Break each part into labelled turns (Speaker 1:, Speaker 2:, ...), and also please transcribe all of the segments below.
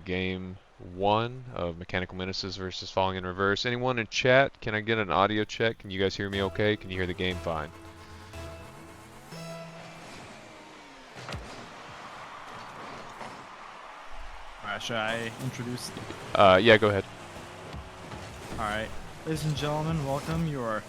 Speaker 1: game 1 of Mechanical Menaces versus Falling in Reverse. Anyone in chat, can I get an audio check? Can you guys hear me okay? Can you hear the game fine?
Speaker 2: Alright, should I introduce?
Speaker 1: Yeah, go ahead.
Speaker 2: Alright, ladies and gentlemen, welcome. You are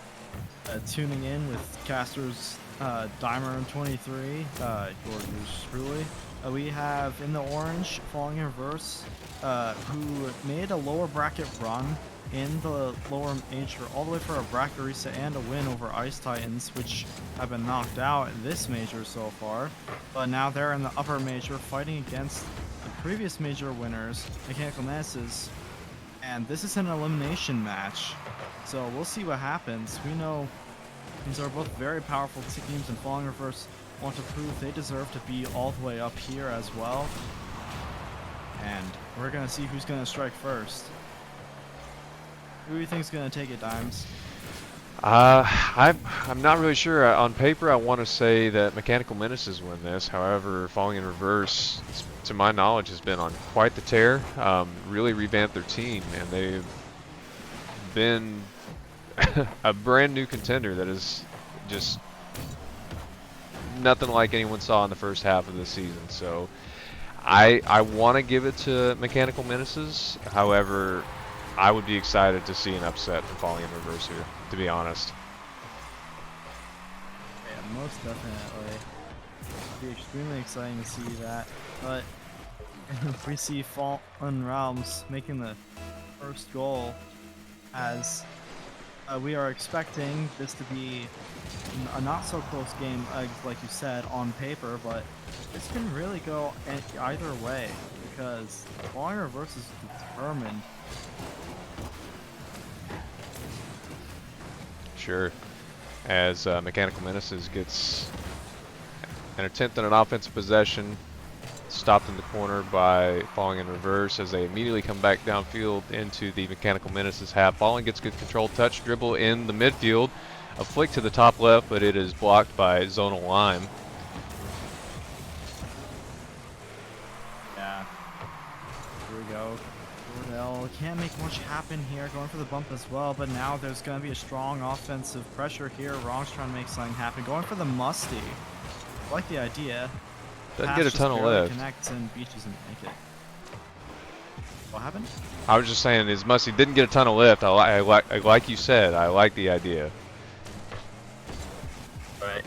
Speaker 2: tuning in with Casters Dimer 23, yours truly. We have in the orange, Falling in Reverse, who made a lower bracket run in the lower major all the way for a bracket reset and a win over Ice Titans, which have been knocked out in this major so far. But now they're in the upper major fighting against the previous major winners, Mechanical Menaces. And this is an elimination match, so we'll see what happens. We know these are both very powerful teams, and Falling Reverse want to prove they deserve to be all the way up here as well. And we're going to see who's going to strike first. Who do you think's going to take it, Dimes?
Speaker 1: I'm not really sure. On paper, I want to say that Mechanical Menaces win this. However, Falling in Reverse, to my knowledge, has been on quite the tear. Really revamped their team, and they've been a brand new contender that is just nothing like anyone saw in the first half of this season. So I want to give it to Mechanical Menaces. However, I would be excited to see an upset from Falling in Reverse here, to be honest.
Speaker 2: Yeah, most definitely. It'd be extremely exciting to see that. But if we see Fallen Realms making the first goal, as we are expecting this to be a not so close game, like you said, on paper, but this can really go either way, because Falling Reverse is determined.
Speaker 1: Sure. As Mechanical Menaces gets an attempt at an offensive possession, stopped in the corner by Falling in Reverse as they immediately come back downfield into the Mechanical Menaces half. Falling gets good control, touch, dribble in the midfield, a flick to the top left, but it is blocked by Zonal Lime.
Speaker 2: Yeah. Here we go. Cordell can't make much happen here, going for the bump as well, but now there's going to be a strong offensive pressure here. Wrong's trying to make something happen, going for the Musty. I like the idea.
Speaker 1: Doesn't get a ton of lift.
Speaker 2: Connects and Beach doesn't make it. What happened?
Speaker 1: I was just saying, his Musty didn't get a ton of lift. Like you said, I like the idea.
Speaker 2: Right.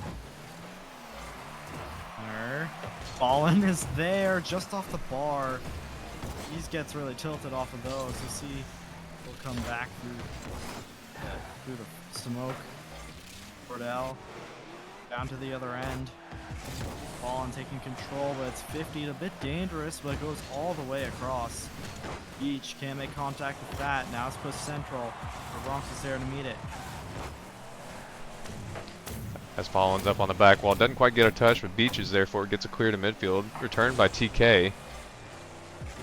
Speaker 2: Fallen is there, just off the bar. He gets really tilted off of those. You see, he'll come back through the smoke. Cordell down to the other end. Fallen taking control, but it's 50, a bit dangerous, but it goes all the way across. Beach can't make contact with that. Now it's pushed central. The Bronx is there to meet it.
Speaker 1: As Fallen's up on the back wall, doesn't quite get a touch, but Beach is there for it, gets a clear to midfield, returned by TK.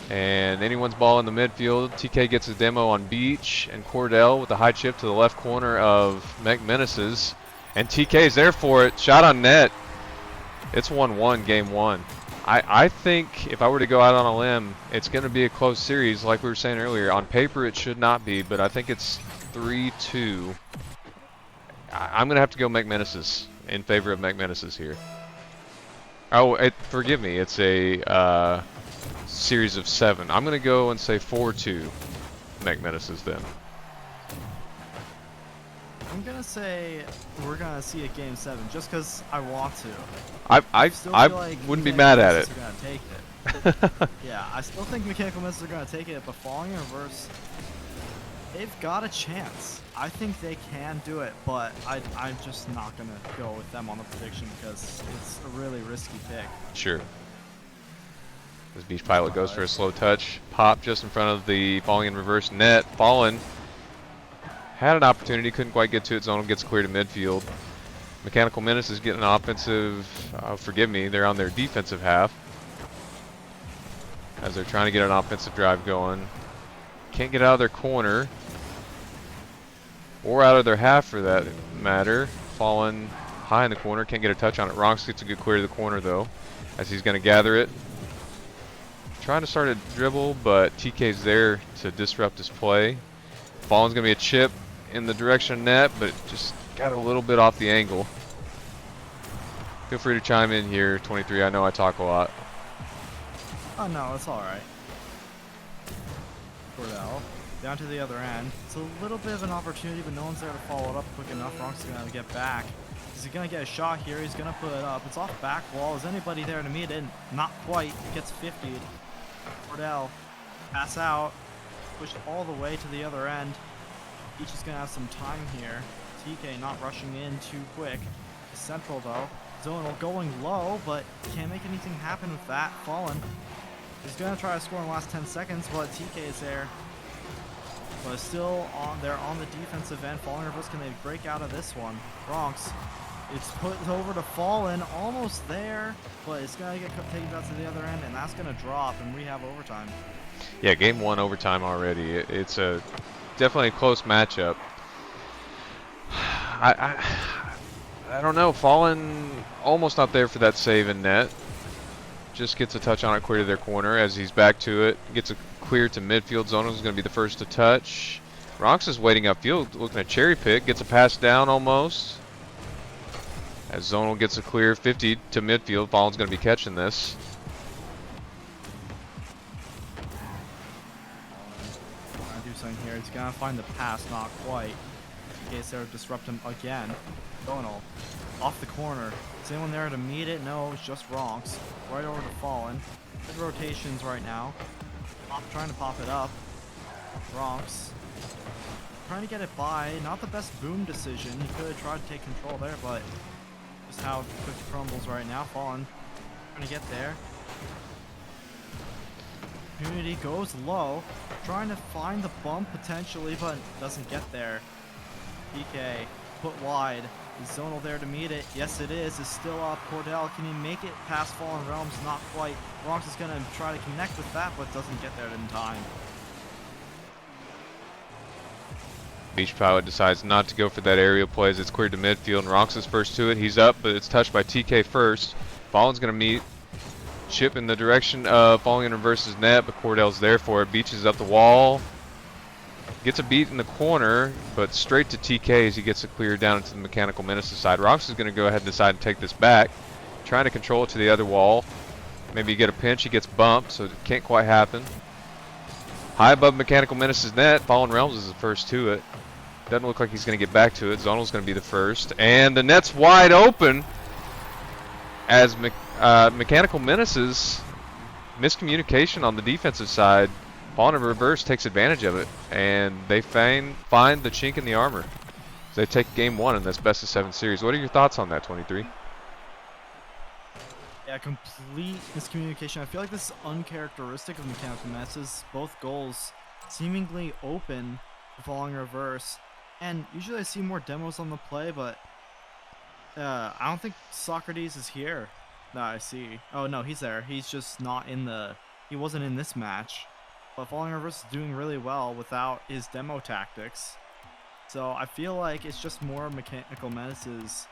Speaker 1: And anyone's ball in the midfield. TK gets a demo on Beach, and Cordell with a high chip to the left corner of Mech Menaces. And TK's there for it, shot on net. It's 1-1, game 1. I think if I were to go out on a limb, it's going to be a close series, like we were saying earlier. On paper, it should not be, but I think it's 3-2. I'm going to have to go Mech Menaces in favor of Mech Menaces here. Oh, forgive me. It's a series of 7. I'm going to go and say 4-2 Mech Menaces then.
Speaker 2: I'm going to say we're going to see a game 7 just because I want to.
Speaker 1: I wouldn't be mad at it.
Speaker 2: Are gonna take it. Yeah, I still think Mechanical Menaces are going to take it, but Falling in Reverse, they've got a chance. I think they can do it, but I'm just not going to go with them on the prediction because it's a really risky pick.
Speaker 1: Sure. This Beach Pilot goes for a slow touch. Pop just in front of the Falling in Reverse net. Fallen had an opportunity, couldn't quite get to it. Zonal gets clear to midfield. Mechanical Menace is getting an offensive, forgive me, they're on their defensive half as they're trying to get an offensive drive going. Can't get out of their corner or out of their half for that matter. Fallen high in the corner, can't get a touch on it. Ronks gets a good clear to the corner though, as he's going to gather it. trying to start a dribble, but TK's there to disrupt his play. Fallen's going to be a chip in the direction of net, but just got a little bit off the angle. Feel free to chime in here, 23. I know I talk a lot.
Speaker 2: Oh no, it's alright. Cordell, down to the other end. It's a little bit of an opportunity, but no one's there to follow it up quick enough. Ronk's going to get back. Is he going to get a shot here? He's going to put it up. It's off back wall. Is anybody there to meet it? Not quite. It gets 50'd. Cordell, pass out. Pushed all the way to the other end. Each is going to have some time here. TK not rushing in too quick. Central though. Zonal going low, but can't make anything happen with that. Fallen. He's going to try to score in the last 10 seconds, but TK is there. But still on there on the defensive end. Fallen Reverse, can they break out of this one? Bronx. It's put over to Fallen, almost there, but it's going to get taken back to the other end, and that's going to drop, and we have overtime.
Speaker 1: Yeah, game 1 overtime already. It's a definitely a close matchup. I don't know. Fallen almost not there for that save in net. Just gets a touch on it, clear to their corner as he's back to it. Gets a clear to midfield. Zonal is going to be the first to touch. Ronx is waiting upfield, looking at cherry pick. Gets a pass down almost. As Zonal gets a clear 50 to midfield. Fallen's going to be catching this.
Speaker 2: Something here. He's gonna find the pass, not quite. In case there to disrupt him again. Donal off the corner. Is anyone there to meet it? No, it's just Ronks. Right over to Fallen. Good rotations right now. Trying to pop it up. Ronks trying to get it by. Not the best boom decision. He could have tried to take control there, but just how quick it crumbles right now. Fallen trying to get there. Community goes low, trying to find the bump potentially, but doesn't get there. PK put wide. Is Zonal there to meet it? Yes, it is. It's still up. Cordell, can he make it past Fallen Realms? Not quite. Bronx is going to try to connect with that, but doesn't get there in time.
Speaker 1: Beach Pilot decides not to go for that aerial play as it's cleared to midfield, and Ronx is first to it. He's up, but it's touched by TK first. Fallen's going to meet. Chip in the direction of falling in reverse's net, but Cordell's there for it. Beaches up the wall. Gets a beat in the corner, but straight to TK as he gets it cleared down into the Mechanical Menaces side. Rox is going to go ahead and decide to take this back. Trying to control it to the other wall. Maybe you get a pinch, he gets bumped, so it can't quite happen. High above Mechanical Menaces net. Fallen Realms is the first to it. Doesn't look like he's going to get back to it. Zonal's going to be the first. And the net's wide open as Mechanical Menaces, miscommunication on the defensive side. Fallen in reverse takes advantage of it, and they find the chink in the armor. They take game 1 in this best of 7 series. What are your thoughts on that, 23?
Speaker 2: Yeah, complete miscommunication. I feel like this is uncharacteristic of Mechanical Menaces. Both goals seemingly open for Falling reverse, and usually I see more demos on the play, but I don't think Socrates is here. That I see. Oh no, he's there. He's just not in the. He wasn't in this match. But Falling Reverse is doing really well without his demo tactics. So I feel like it's just more Mechanical Menaces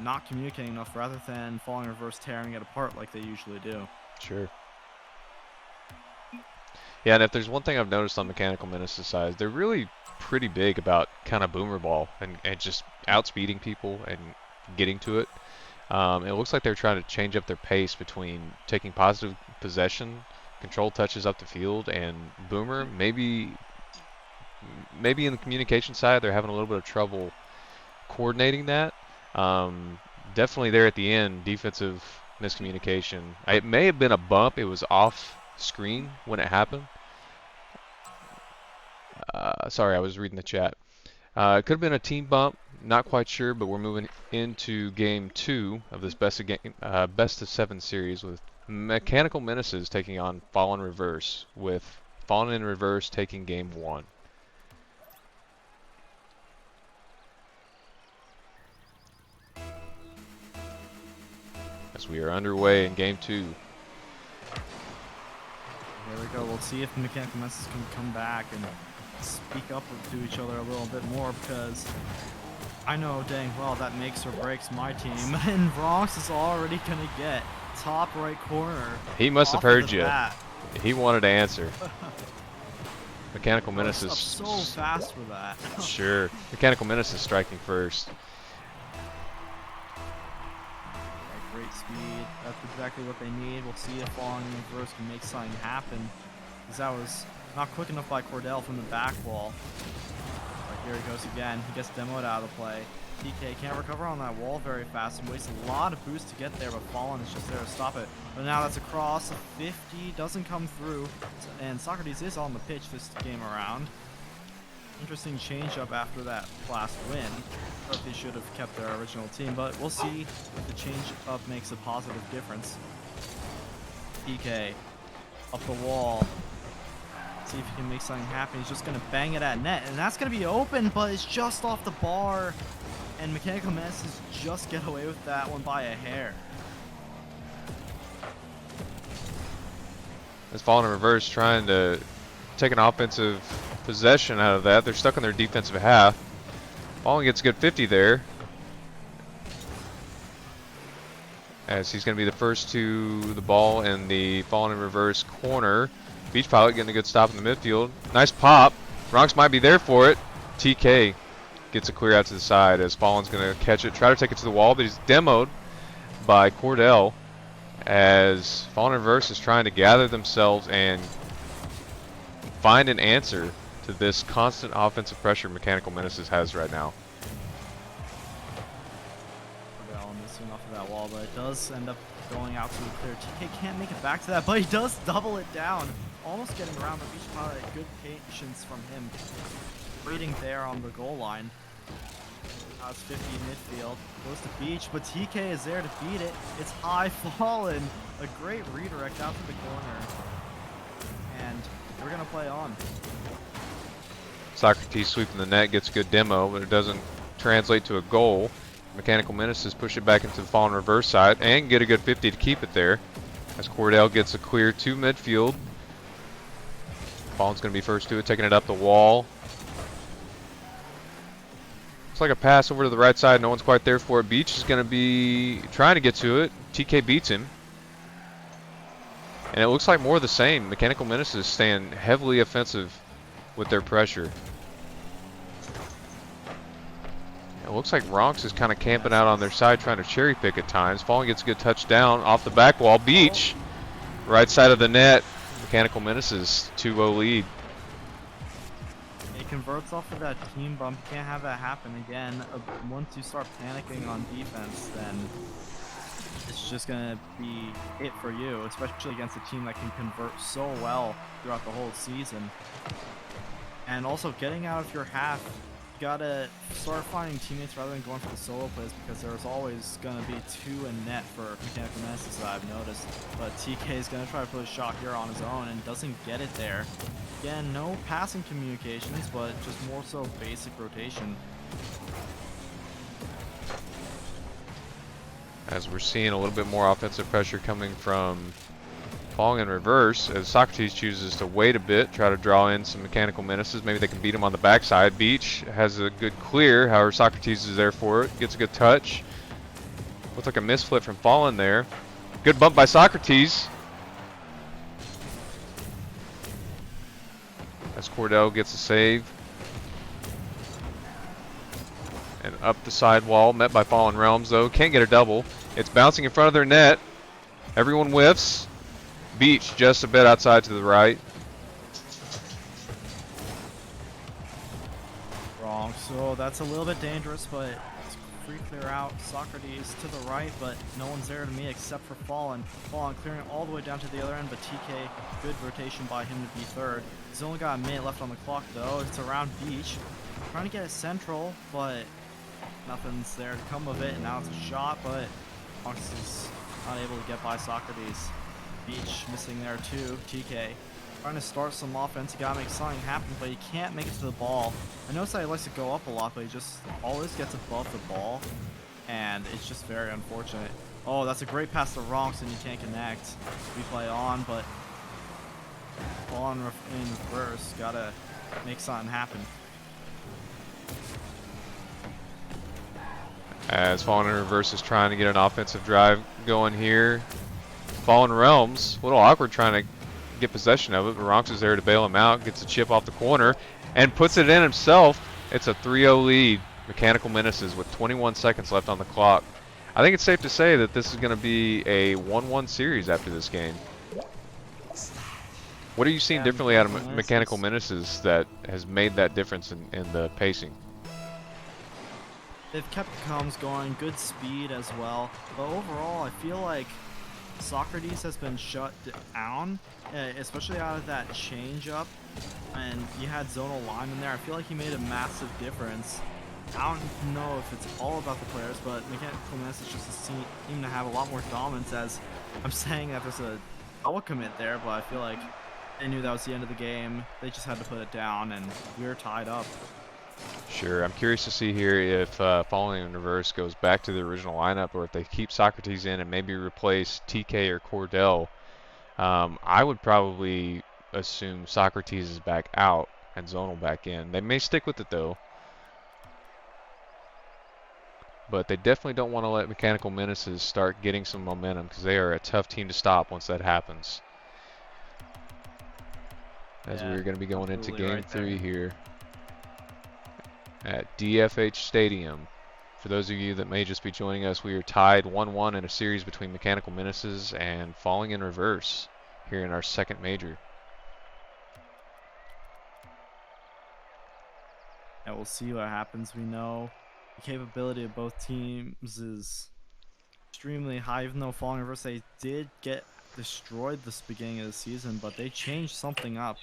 Speaker 2: not communicating enough rather than Falling Reverse tearing it apart like they usually do.
Speaker 1: Sure. Yeah, and if there's one thing I've noticed on Mechanical Menaces side, they're really pretty big about kind of boomer ball and just outspeeding people and getting to it. It looks like they're trying to change up their pace between taking positive possession, control touches up the field, and boomer. Maybe in the communication side they're having a little bit of trouble coordinating that. Definitely there at the end, defensive miscommunication. It may have been a bump. It was off screen when it happened. Sorry, I was reading the chat. It could have been a team bump. Not quite sure, but we're moving into game 2 of this best of 7 series with Mechanical Menaces taking on Fallen Reverse, with Fallen in Reverse taking game 1. As we are underway in game 2.
Speaker 2: Here we go. We'll see if the Mechanical Menaces can come back and speak up to each other a little bit more, because I know dang well that makes or breaks my team. And Bronx is already going to get top right corner.
Speaker 1: He must have heard you. He wanted to answer. Mechanical
Speaker 2: Oh,
Speaker 1: Menace
Speaker 2: it's up
Speaker 1: is
Speaker 2: so fast for that.
Speaker 1: sure. Mechanical Menace is striking first.
Speaker 2: Like, great speed. That's exactly what they need. We'll see if Falling in Reverse can make something happen. Because that was not quick enough by Cordell from the back wall. But here he goes again. He gets demoed out of the play. TK can't recover on that wall very fast and wastes a lot of boost to get there, but Fallen is just there to stop it. But now that's a cross. A 50 doesn't come through. And Socrates is on the pitch this game around. Interesting change up after that last win. But they should have kept their original team, but we'll see if the change up makes a positive difference. PK up the wall. See if he can make something happen. He's just gonna bang it at net, and that's gonna be open, but it's just off the bar. And Mechanical Menaces just get away with that one by a hair.
Speaker 1: It's Fallen in Reverse trying to take an offensive possession out of that. They're stuck in their defensive half. Fallen gets a good 50 there. As he's going to be the first to the ball in the Fallen in Reverse corner. Beach Pilot getting a good stop in the midfield. Nice pop. Ronks might be there for it. TK gets a clear out to the side as Fallen's going to catch it. Try to take it to the wall, but he's demoed by Cordell as Fallen in Reverse is trying to gather themselves and find an answer to this constant offensive pressure Mechanical Menaces has right now.
Speaker 2: Cordell missing off of that wall, but it does end up going out to the clear. TK can't make it back to that, but he does double it down. Almost getting around the Beach Pilot. Good patience from him. Waiting there on the goal line. Now it's 50 midfield. Goes to Beach, but TK is there to beat it. It's high Fallen. A great redirect out to the corner. And we're going to play on.
Speaker 1: Socrates sweeping the net, gets a good demo, but it doesn't translate to a goal. Mechanical Menaces push it back into the Fallen Reverse side and get a good 50 to keep it there. As Cordell gets a clear to midfield. Fallen's going to be first to it, taking it up the wall. Looks like a pass over to the right side. No one's quite there for it. Beach is going to be trying to get to it. TK beats him. And it looks like more of the same. Mechanical Menaces staying heavily offensive with their pressure. It looks like Ronks is kind of camping out on their side trying to cherry pick at times. Fallen gets a good touchdown off the back wall. Beach, right side of the net. Mechanical Menaces 2-0 lead.
Speaker 2: It converts off of that team bump. Can't have that happen again. Once you start panicking on defense, then it's just going to be it for you, especially against a team that can convert so well throughout the whole season. And also getting out of your half, you got to start finding teammates rather than going for the solo plays, because there's always going to be two in net for Mechanical Menaces that I've noticed. But TK is going to try to put a shot here on his own and doesn't get it there. Again, no passing communications, but just more so basic rotation.
Speaker 1: As we're seeing a little bit more offensive pressure coming from Falling in Reverse, as Socrates chooses to wait a bit, try to draw in some Mechanical Menaces. Maybe they can beat him on the backside. Beach has a good clear, however Socrates is there for it. Gets a good touch. Looks like a misflip from Fallen there. Good bump by Socrates. As Cordell gets a save. And up the side wall, met by Fallen Realms though. Can't get a double. It's bouncing in front of their net. Everyone whiffs. Beach just a bit outside to the right.
Speaker 2: Wrong, so that's a little bit dangerous, but it's free clear out. Socrates to the right, but no one's there to me except for Fallen. Fallen clearing all the way down to the other end, but TK, good rotation by him to be third. He's only got a minute left on the clock though. It's around Beach. Trying to get it central, but nothing's there to come of it, and now it's a shot, but Fox is not able to get by Socrates. Beach missing there too. TK trying to start some offense. He gotta make something happen, but he can't make it to the ball. I noticed that he likes to go up a lot, but he just always gets above the ball, and it's just very unfortunate. Oh, that's a great pass to Ronks, and you can't connect. We play on, but on in reverse. Gotta make something happen.
Speaker 1: As Fallen in Reverse is trying to get an offensive drive going here. Fallen Realms, a little awkward trying to get possession of it. Ronks is there to bail him out, gets a chip off the corner, and puts it in himself. It's a 3-0 lead. Mechanical Menaces with 21 seconds left on the clock. I think it's safe to say that this is going to be a 1-1 series after this game. What are you seeing differently out of Mechanical Menaces that has made that difference in the pacing?
Speaker 2: They've kept the comms going, good speed as well. But overall, I feel like Socrates has been shut down, especially out of that change-up. And you had zonal line in there. I feel like he made a massive difference. I don't know if it's all about the players, but Mechanical Menaces just seem to have a lot more dominance. As I'm saying that there's a double commit there, but I feel like they knew that was the end of the game. They just had to put it down, and we're tied up.
Speaker 1: Sure. I'm curious to see here if Falling in Reverse goes back to the original lineup, or if they keep Socrates in and maybe replace TK or Cordell. I would probably assume Socrates is back out and Zonal back in. They may stick with it though, but they definitely don't want to let Mechanical Menaces start getting some momentum, because they are a tough team to stop once that happens. As we're going to be going into Game 3 here at DFH Stadium. For those of you that may just be joining us, we are tied 1-1 in a series between Mechanical Menaces and Falling in Reverse here in our second major.
Speaker 2: And we'll see what happens. We know the capability of both teams is extremely high, even though Falling in Reverse, they did get destroyed this beginning of the season, but they changed something up.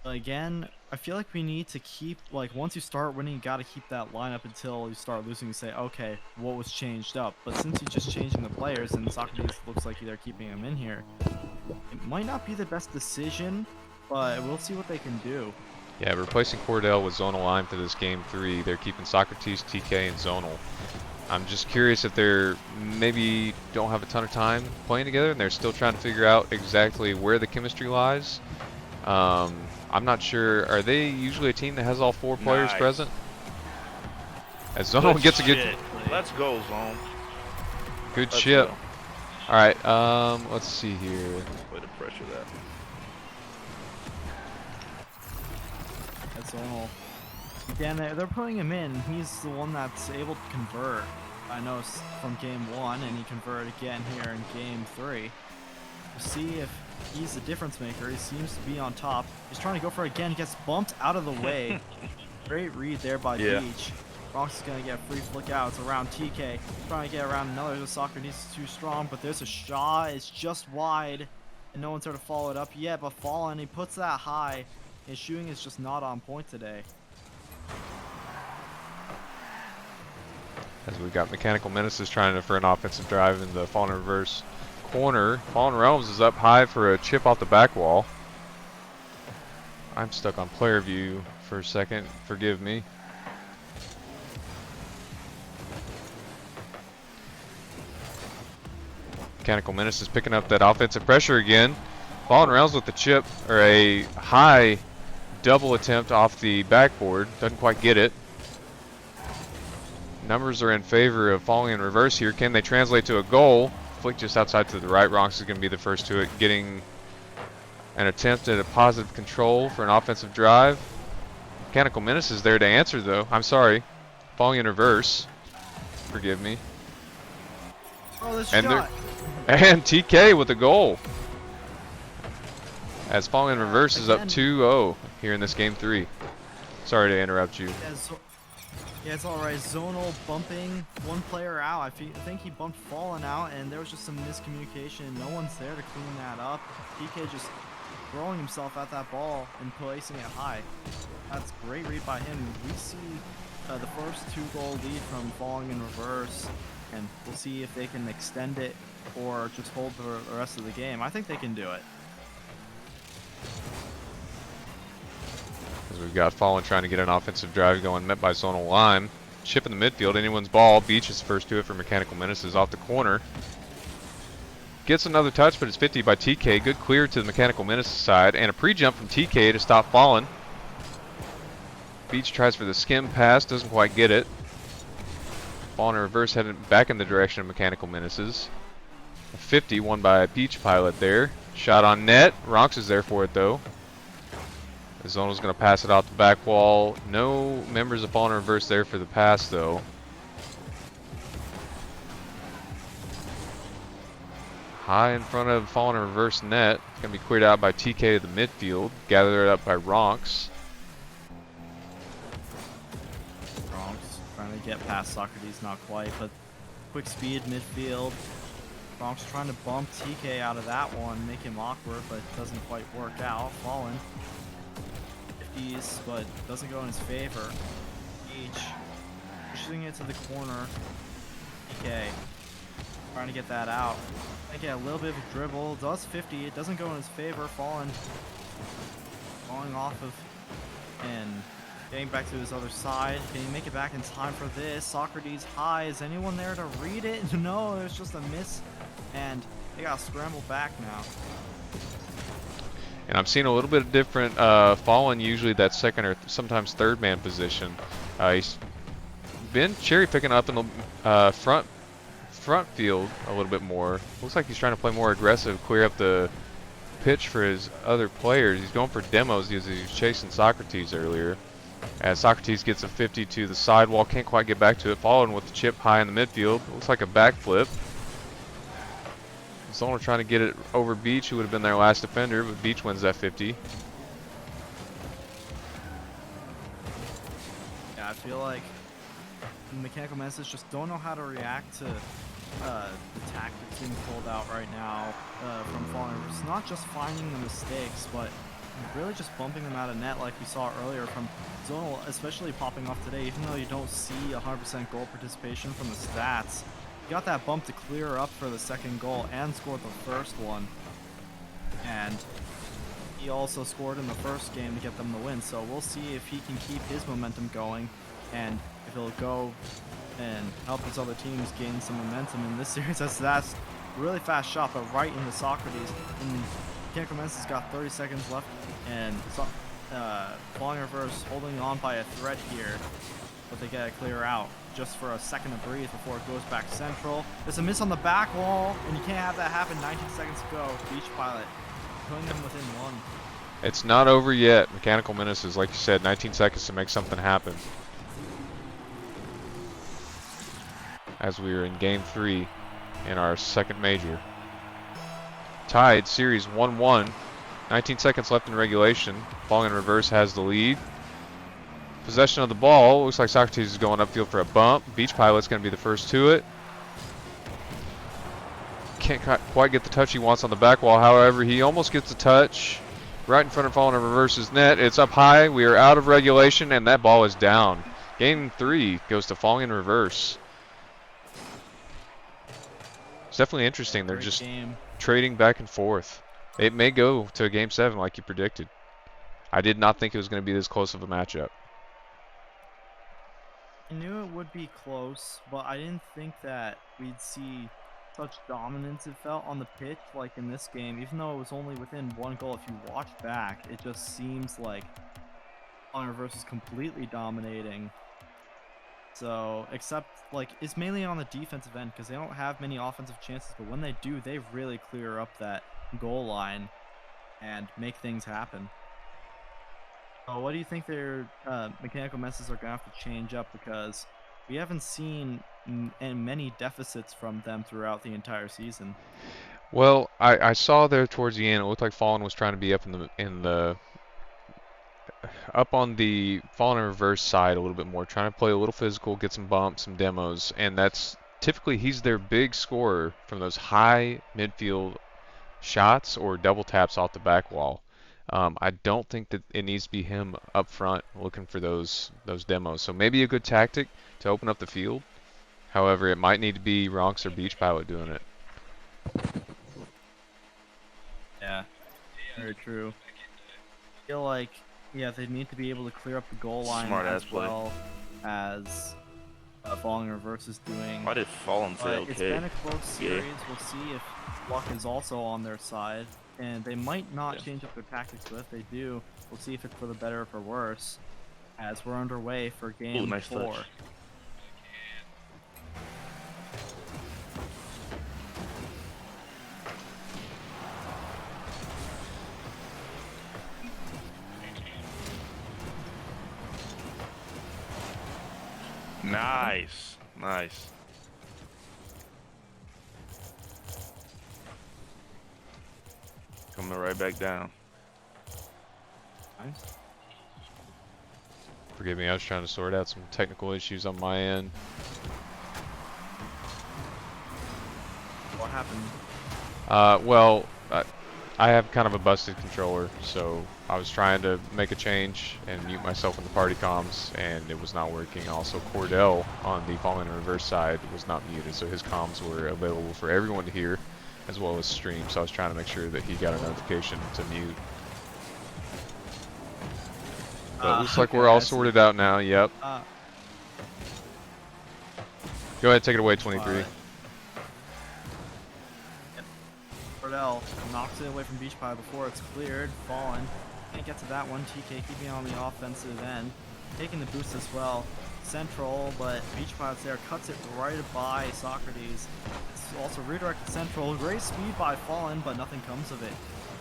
Speaker 2: Again, I feel like we need to keep, like, once you start winning, you got to keep that lineup until you start losing and say, okay, what was changed up? But since you're just changing the players, and Socrates looks like they're keeping him in here, it might not be the best decision, but we'll see what they can do.
Speaker 1: Yeah, replacing Cordell with Zonal line for this Game 3. They're keeping Socrates, TK, and Zonal. I'm just curious if they're maybe don't have a ton of time playing together, and they're still trying to figure out exactly where the chemistry lies. I'm not sure. Are they usually a team that has all 4 players present? As Zonal gets a good...
Speaker 3: Let's go, Zone.
Speaker 1: Good chip. All right, let's see here.
Speaker 3: Way to pressure that.
Speaker 2: That's Zonal. Again, they're putting him in. He's the one that's able to convert. I know from Game 1, and he converted again here in Game 3. We'll see if he's the difference maker. He seems to be on top. He's trying to go for it again. Gets bumped out of the way. Great read there by Beach. Ronks is going to get a free flick out. It's around TK. Trying to get around another. The Socrates is too strong, but there's a shot. It's just wide, and no one's there to follow it up yet. But Fallen, he puts that high. His shooting is just not on point today.
Speaker 1: As we've got Mechanical Menaces trying for an offensive drive in the Fallen Reverse corner. Fallen Realms is up high for a chip off the back wall. I'm stuck on player view for a second. Forgive me. Mechanical Menace is picking up that offensive pressure again. Fallen Realms with the chip, or a high double attempt off the backboard. Doesn't quite get it. Numbers are in favor of Falling in Reverse here. Can they translate to a goal? Flick just outside to the right. Ronks is going to be the first to it, getting an attempt at a positive control for an offensive drive. Mechanical Menace is there to answer, though. I'm sorry. Falling in Reverse. Forgive me.
Speaker 2: Oh, this
Speaker 1: and
Speaker 2: shot.
Speaker 1: And TK with a goal. As Falling in Reverse is up 2-0 here in this Game 3. Sorry to interrupt you.
Speaker 2: Yeah, it's alright. Zonal bumping one player out. I think he bumped Fallen out, and there was just some miscommunication. No one's there to clean that up. PK just throwing himself at that ball and placing it high. That's great read by him. We see the first 2-goal lead from Falling in Reverse, and we'll see if they can extend it or just hold the rest of the game. I think they can do it.
Speaker 1: As we've got Fallen trying to get an offensive drive going, met by Zonal Lime. Chip in the midfield, anyone's ball. Beach is first to it for Mechanical Menaces off the corner. Gets another touch, but it's 50 by TK. Good clear to the Mechanical Menaces side, and a pre-jump from TK to stop Fallen. Beach tries for the skim pass, doesn't quite get it. Fallen in Reverse headed back in the direction of Mechanical Menaces. A 50 won by Beach Pilot there. Shot on net. Ronks is there for it though. Zona's going to pass it off the back wall. No members of Fallen Reverse there for the pass though. High in front of Fallen Reverse net. It's going to be cleared out by TK to the midfield. Gathered up by Ronks.
Speaker 2: Bronx trying to get past Socrates, not quite, but quick speed midfield. Bronx trying to bump TK out of that one, make him awkward, but it doesn't quite work out. Fallen 50s, but doesn't go in his favor. H pushing it to the corner. TK trying to get that out. I get a little bit of a dribble. Does 50. It doesn't go in his favor. Fallen falling off of and getting back to his other side. Can he make it back in time for this? Socrates high. Is anyone there to read it? No, there's just a miss. And they got scrambled back now.
Speaker 1: And I'm seeing a little bit of different Fallen, usually that second or sometimes third man position. He's been cherry picking up in the front field a little bit more. Looks like he's trying to play more aggressive, clear up the pitch for his other players. He's going for demos because he was chasing Socrates earlier. As Socrates gets a 50 to the sidewall, can't quite get back to it. Fallen with the chip high in the midfield. Looks like a backflip. Zona trying to get it over Beach, who would have been their last defender, but Beach wins that 50.
Speaker 2: Yeah, I feel like Mechanical Menaces just don't know how to react to the tactics being pulled out right now from Fallen. It's not just finding the mistakes, but really just bumping them out of net like we saw earlier from Zonal, especially popping off today. Even though you don't see 100% goal participation from the stats, he got that bump to clear up for the second goal and scored the first one. And he also scored in the first game to get them the win, so we'll see if he can keep his momentum going and if he'll go and help his other teams gain some momentum in this series. As that's a really fast shot, but right into Socrates. And Mechanical Menaces got 30 seconds left, and Falling Reverse holding on by a thread here, but they gotta clear out just for a second to breathe before it goes back central. There's a miss on the back wall, and you can't have that happen. 19 seconds to go. Beach Pilot putting them within one.
Speaker 1: It's not over yet. Mechanical Menaces, like you said, 19 seconds to make something happen. As we are in game 3 in our second major. Tied, series 1-1. 19 seconds left in regulation. Falling Reverse has the lead. Possession of the ball. Looks like Socrates is going upfield for a bump. Beach Pilot's going to be the first to it. Can't quite get the touch he wants on the back wall. However, he almost gets a touch right in front of Fallen Reverse's net. It's up high. We are out of regulation, and that ball is down. Game 3 goes to Falling Reverse. It's definitely interesting. They're just trading back and forth. It may go to a game 7 like you predicted. I did not think it was going to be this close of a matchup.
Speaker 2: I knew it would be close, but I didn't think that we'd see such dominance it felt on the pitch like in this game. Even though it was only within one goal, if you watch back, it just seems like Fallen Reverse is completely dominating. So, except, like, it's mainly on the defensive end because they don't have many offensive chances, but when they do, they really clear up that goal line and make things happen. So what do you think their Mechanical Menaces are going to have to change up, because we haven't seen many deficits from them throughout the entire season?
Speaker 1: Well, I saw there towards the end, it looked like Fallen was trying to be up up on the Fallen Reverse side a little bit more, trying to play a little physical, get some bumps, some demos, and that's typically he's their big scorer from those high midfield shots or double taps off the back wall. I don't think that it needs to be him up front looking for those demos. So maybe a good tactic to open up the field. However, it might need to be Ronks or Beach Pilot doing it.
Speaker 2: Yeah, very true. I feel like, yeah, they need to be able to clear up the goal line as well as Falling Reverse is doing.
Speaker 3: Why did Fallen say okay?
Speaker 2: It's been a close series. We'll see if luck is also on their side. And they might not change up their tactics, but if they do, we'll see if it's for the better or for worse, as we're underway for game 4.
Speaker 3: Touch. Nice. Nice. Coming right back down.
Speaker 2: Nice.
Speaker 1: Forgive me, I was trying to sort out some technical issues on my end.
Speaker 2: What happened?
Speaker 1: Well, I have kind of a busted controller, so I was trying to make a change and mute myself in the party comms, and it was not working. Also, Cordell on the Fallen in Reverse side was not muted, so his comms were available for everyone to hear, as well as stream, so I was trying to make sure that he got a notification to mute. But it looks like we're all sorted out now, yep. Go ahead, take it away, 23.
Speaker 2: Cordell knocks it away from Beach Pie before it's cleared. Fallen. Can't get to that one. TK keeping on the offensive end. Taking the boost as well. Central, but Beach Pie's there. Cuts it right by Socrates. It's also redirected Central. Great speed by Fallen, but nothing comes of it.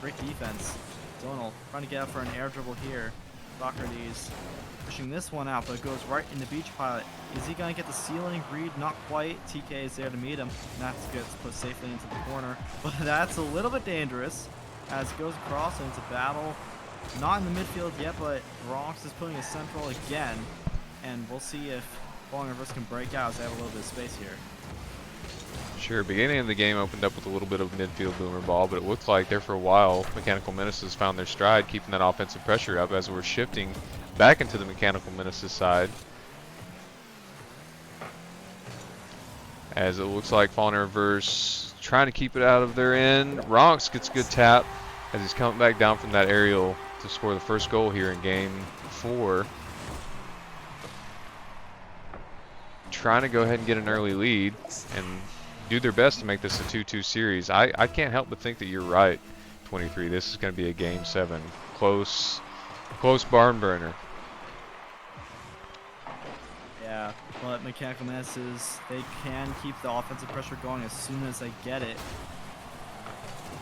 Speaker 2: Great defense. Zonal trying to get up for an air dribble here. Socrates pushing this one out, but it goes right into Beach Pilot. Is he going to get the ceiling read? Not quite. TK is there to meet him, and that gets put safely into the corner. But that's a little bit dangerous as it goes across and it's a battle. Not in the midfield yet, but Bronx is putting a central again, and we'll see if Falling Reverse can break out as they have a little bit of space here.
Speaker 1: Sure, beginning of the game opened up with a little bit of midfield boomer ball, but it looked like there for a while Mechanical Menaces found their stride, keeping that offensive pressure up as we're shifting back into the Mechanical Menaces side. As it looks like Fallen in Reverse trying to keep it out of their end. Ronks gets a good tap as he's coming back down from that aerial to score the first goal here in game 4. Trying to go ahead and get an early lead and do their best to make this a 2-2 series. I can't help but think that you're right, 23. This is going to be a game 7. Close barn burner.
Speaker 2: Yeah, but Mechanical Menaces, they can keep the offensive pressure going as soon as they get it.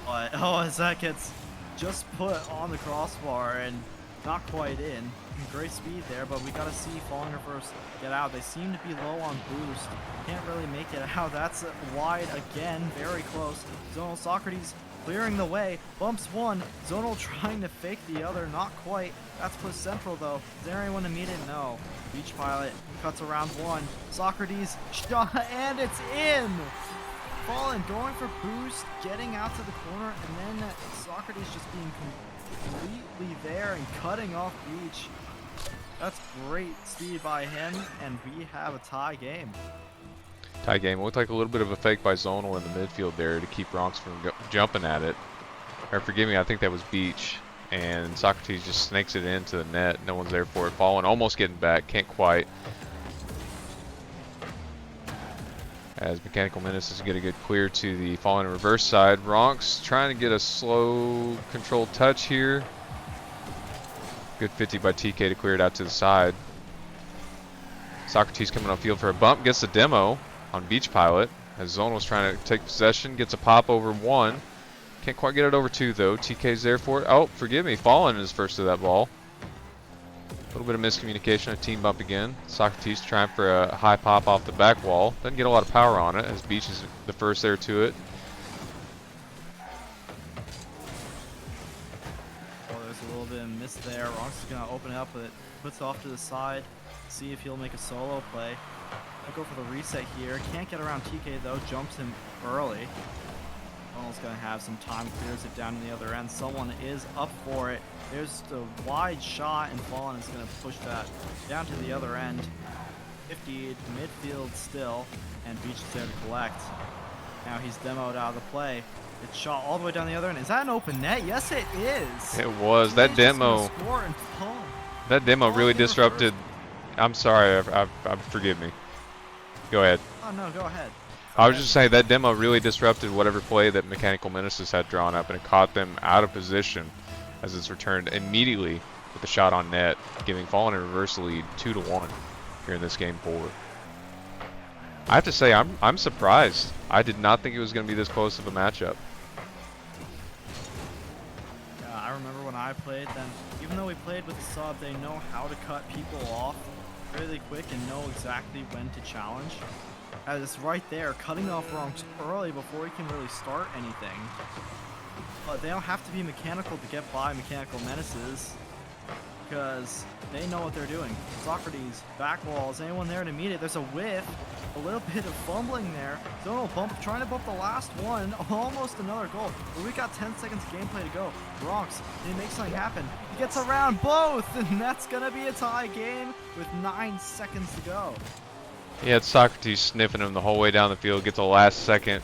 Speaker 2: But, oh, as that gets just put on the crossbar and not quite in. Great speed there, but we gotta see Falling Reverse get out. They seem to be low on boost. Can't really make it out. That's wide again, very close. Zonal Socrates clearing the way. Bumps one. Zonal trying to fake the other, not quite. That's put central though. Is there anyone to meet it? No. Beach Pilot cuts around one. Socrates shot, and it's in! Fallen going for boost, getting out to the corner, and then Socrates just being completely there and cutting off Beach. That's great speed by him, and we have a tie game.
Speaker 1: Tie game. It looked like a little bit of a fake by Zonal in the midfield there to keep Ronks from jumping at it. Or forgive me, I think that was Beach. And Socrates just snakes it into the net. No one's there for it. Fallen almost getting back. Can't quite. As Mechanical Menaces get a good clear to the Fallen in Reverse side. Ronks trying to get a slow controlled touch here. Good 50 by TK to clear it out to the side. Socrates coming on field for a bump. Gets a demo on Beach Pilot. As Zonal's trying to take possession. Gets a pop over one. Can't quite get it over two though. TK's there for it. Oh, forgive me. Fallen is first to that ball. A little bit of miscommunication. A team bump again. Socrates trying for a high pop off the back wall. Doesn't get a lot of power on it as Beach is the first there to it.
Speaker 2: A little bit of miss there. Ronks is going to open it up, but it puts it off to the side. See if he'll make a solo play. I'll go for the reset here. Can't get around TK though. Jumps him early. Ronald's going to have some time. Clears it down to the other end. Someone is up for it. There's the wide shot, and Fallen is going to push that down to the other end. 50 to midfield still, and Beach is there to collect. Now he's demoed out of the play. It's shot all the way down the other end. Is that an open net? Yes, it is.
Speaker 1: It was. That demo. That demo really disrupted. I'm sorry. Forgive me. Go ahead.
Speaker 2: Oh no, go ahead.
Speaker 1: I was just saying that demo really disrupted whatever play that Mechanical Menaces had drawn up, and it caught them out of position as it's returned immediately with a shot on net, giving Fallen in Reverse lead 2-1 here in this game 4. I have to say I'm surprised. I did not think it was going to be this close of a matchup.
Speaker 2: Yeah, I remember when I played then, even though we played with the sub, they know how to cut people off. really quick and know exactly when to challenge. As it's right there, cutting off Ronks early before he can really start anything. But they don't have to be mechanical to get by Mechanical Menaces, because they know what they're doing. Socrates, back walls, anyone there to meet it? There's a whiff, a little bit of fumbling there. Zonal trying to bump the last one, almost another goal. But we got 10 seconds of gameplay to go. Bronx, he makes something happen. He gets around both, and that's gonna be a tie game with 9 seconds to go.
Speaker 1: He had Socrates sniffing him the whole way down the field, gets a last second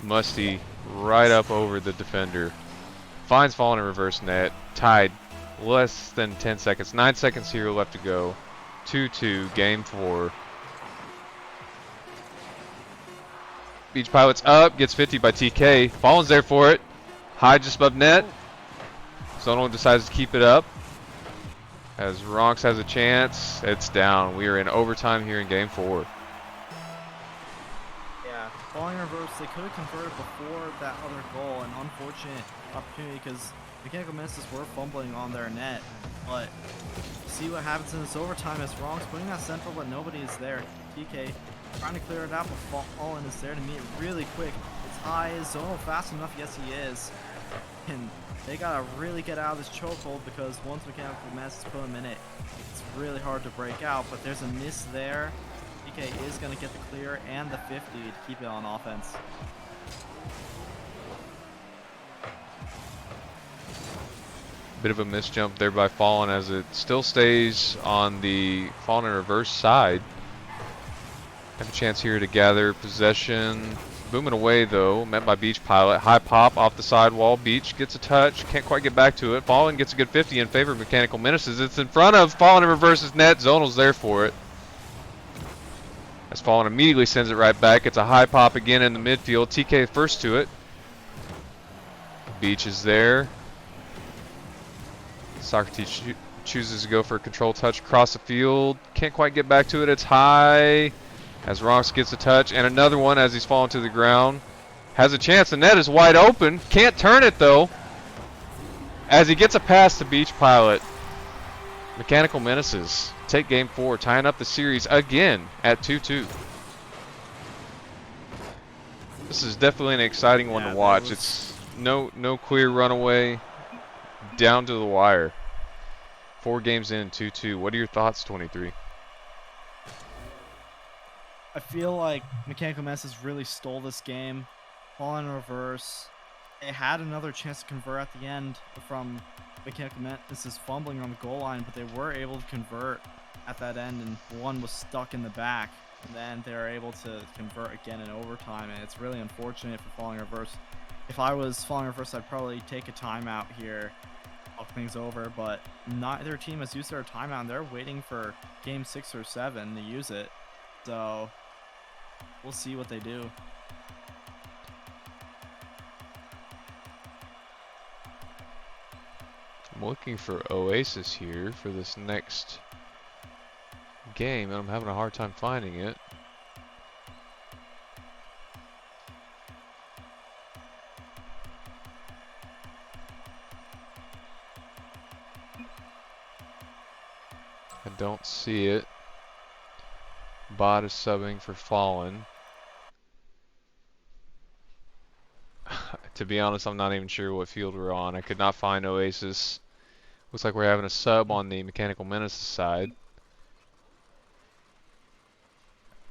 Speaker 1: musty right up over the defender. Finds Fallen in reverse net, tied less than 10 seconds. 9 seconds here left to go. 2-2, game 4. Beach Pilot's up, gets 50 by TK. Fallen's there for it. High just above net. Zonal decides to keep it up. As Ronks has a chance, it's down. We are in overtime here in game 4.
Speaker 2: Yeah, falling reverse, they could have converted before that other goal. An unfortunate opportunity because Mechanical Menaces were fumbling on their net. But see what happens in this overtime as Ronks putting that central, but nobody is there. TK trying to clear it out, but Fallen is there to meet it really quick. It's high, is Zonal fast enough? Yes, he is. And they gotta really get out of this chokehold because once Mechanical Menaces put him in it, it's really hard to break out. But there's a miss there. TK is gonna get the clear and the 50 to keep it on offense.
Speaker 1: Bit of a misjump there by Fallen as it still stays on the Fallen in reverse side. Have a chance here to gather possession. Booming away though, met by Beach Pilot. High pop off the sidewall. Beach gets a touch, can't quite get back to it. Fallen gets a good 50 in favor of Mechanical Menaces. It's in front of Fallen in reverse's net. Zonal's there for it. As Fallen immediately sends it right back. It's a high pop again in the midfield. TK first to it. Beach is there. Socrates chooses to go for a control touch across the field. Can't quite get back to it. It's high. As Ronks gets a touch, and another one as he's falling to the ground. Has a chance, the net is wide open. Can't turn it though. As he gets a pass to Beach Pilot. Mechanical Menaces take game 4, tying up the series again at 2-2. This is definitely an exciting one to watch. It's no clear runaway, down to the wire. 4 games in, 2-2. What are your thoughts, 23?
Speaker 2: I feel like Mechanical Menaces really stole this game. Fallen in reverse. They had another chance to convert at the end from Mechanical Menaces fumbling on the goal line, but they were able to convert at that end, and one was stuck in the back. And then they were able to convert again in overtime, and it's really unfortunate for Falling reverse. If I was Falling reverse, I'd probably take a timeout here, talk things over, but neither team has used their timeout, and they're waiting for game 6 or 7 to use it. So we'll see what they do.
Speaker 1: I'm looking for Oasis here for this next game, and I'm having a hard time finding it. I don't see it. Bot is subbing for Fallen. To be honest, I'm not even sure what field we're on. I could not find Oasis. Looks like we're having a sub on the Mechanical Menaces side.